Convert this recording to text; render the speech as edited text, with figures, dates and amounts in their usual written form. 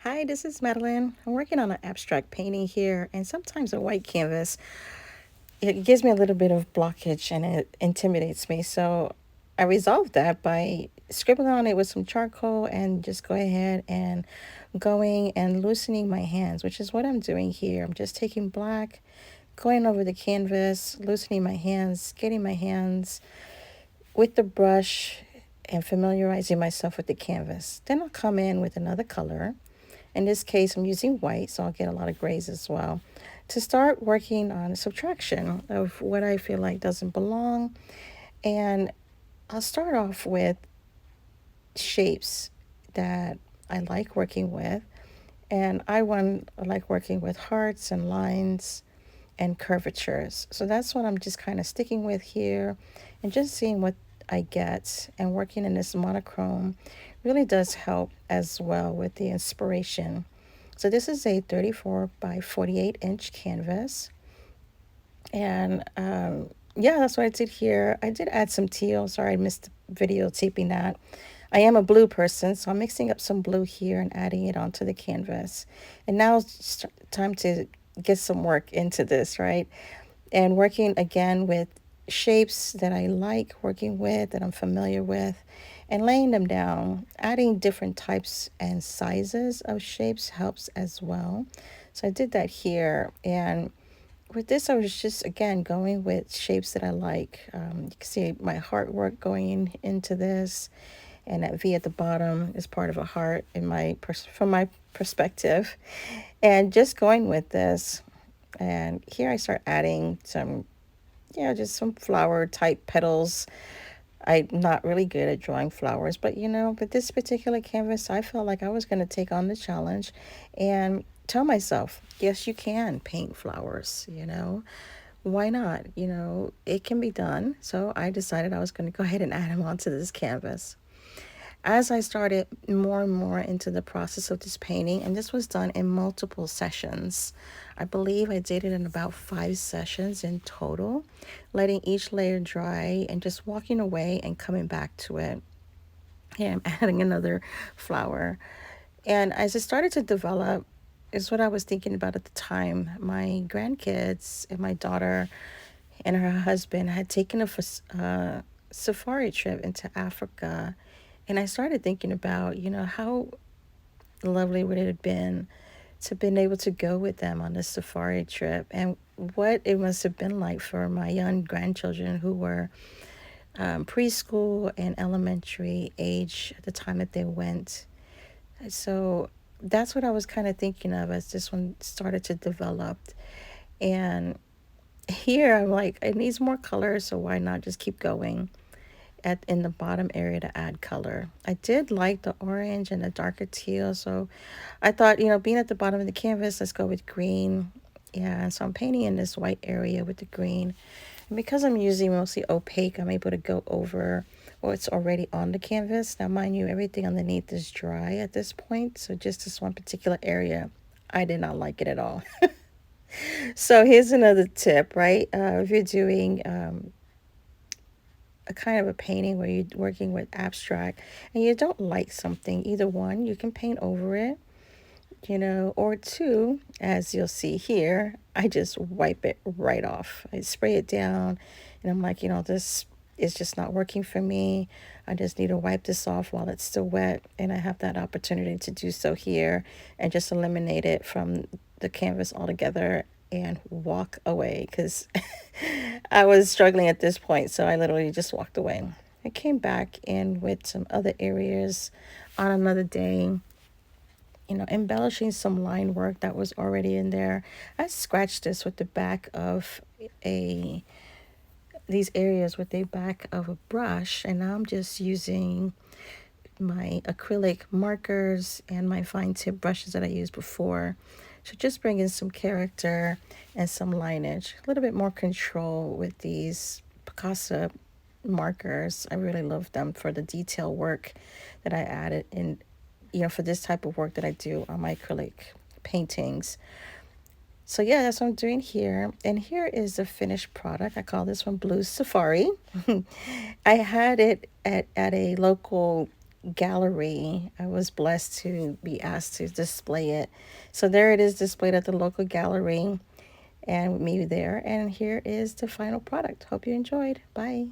Hi, this is Madeline. I'm working on an abstract painting here, and sometimes a white canvas, it gives me a little bit of blockage and it intimidates me. So I resolved that by scribbling on it with some charcoal and just go ahead and going and loosening my hands, which is what I'm doing here. I'm just taking black, going over the canvas, loosening my hands, getting my hands with the brush and familiarizing myself with the canvas. Then I'll come in with another color. In this case, I'm using white, so I'll get a lot of grays as well. To start working on subtraction of what I feel like doesn't belong. And I'll start off with shapes that I like working with. And I like working with hearts and lines and curvatures. So that's what I'm just kind of sticking with here and just seeing what I get. And working in this monochrome really does help as well with the inspiration. So this is a 34 by 48 inch canvas. And yeah, that's what I did here. I did add some teal. Sorry, I missed videotaping that. I am a blue person, so I'm mixing up some blue here and adding it onto the canvas. And now it's time to get some work into this, right? And working again with shapes that I like working with, that I'm familiar with, and laying them down. Adding different types and sizes of shapes helps as well. So I did that here. And with this, I was just, again, going with shapes that I like. You can see my heart work going into this, and that V at the bottom is part of a heart from my perspective. And just going with this, and here I start adding some, just some flower type petals. I'm not really good at drawing flowers, but with this particular canvas, I felt like I was going to take on the challenge and tell myself, yes, you can paint flowers. Why not? It can be done. So I decided I was going to go ahead and add them onto this canvas. As I started more and more into the process of this painting, and this was done in multiple sessions. I believe I did it in about 5 sessions in total, letting each layer dry and just walking away and coming back to it. And I'm adding another flower. And as it started to develop, is what I was thinking about at the time. My grandkids and my daughter and her husband had taken a safari trip into Africa. And I started thinking about, how lovely would it have been to have been able to go with them on this safari trip, and what it must have been like for my young grandchildren who were preschool and elementary age at the time that they went. So that's what I was kind of thinking of as this one started to develop. And here I'm like, it needs more color, so why not just keep going at in the bottom area to add color. I did like the orange and the darker teal, so I thought, being at the bottom of the canvas, let's go with green. Yeah, so I'm painting in this white area with the green. And because I'm using mostly opaque, I'm able to go over what's already on the canvas. Now, mind you, everything underneath is dry at this point, so just this one particular area, I did not like it at all. So here's another tip, right? If you're doing a kind of a painting where you're working with abstract and you don't like something, either one, you can paint over it, or two, as you'll see here, I just wipe it right off. I spray it down and I'm like, this is just not working for me. I just need to wipe this off while it's still wet. And I have that opportunity to do so here and just eliminate it from the canvas altogether and walk away because I was struggling at this point. So I literally just walked away. I came back in with some other areas on another day, embellishing some line work that was already in there. I scratched this with the back of a these areas with the back of a brush, and now I'm just using my acrylic markers and my fine tip brushes that I used before. So just bring in some character and some lineage, a little bit more control with these Picasso markers. I really love them for the detail work that I added in, for this type of work that I do on my acrylic paintings. So yeah, that's what I'm doing here. And here is the finished product. I call this one Blue Safari. I had it at a local gallery. I was blessed to be asked to display it. So there it is displayed at the local gallery and with me there. And here is the final product. Hope you enjoyed. Bye.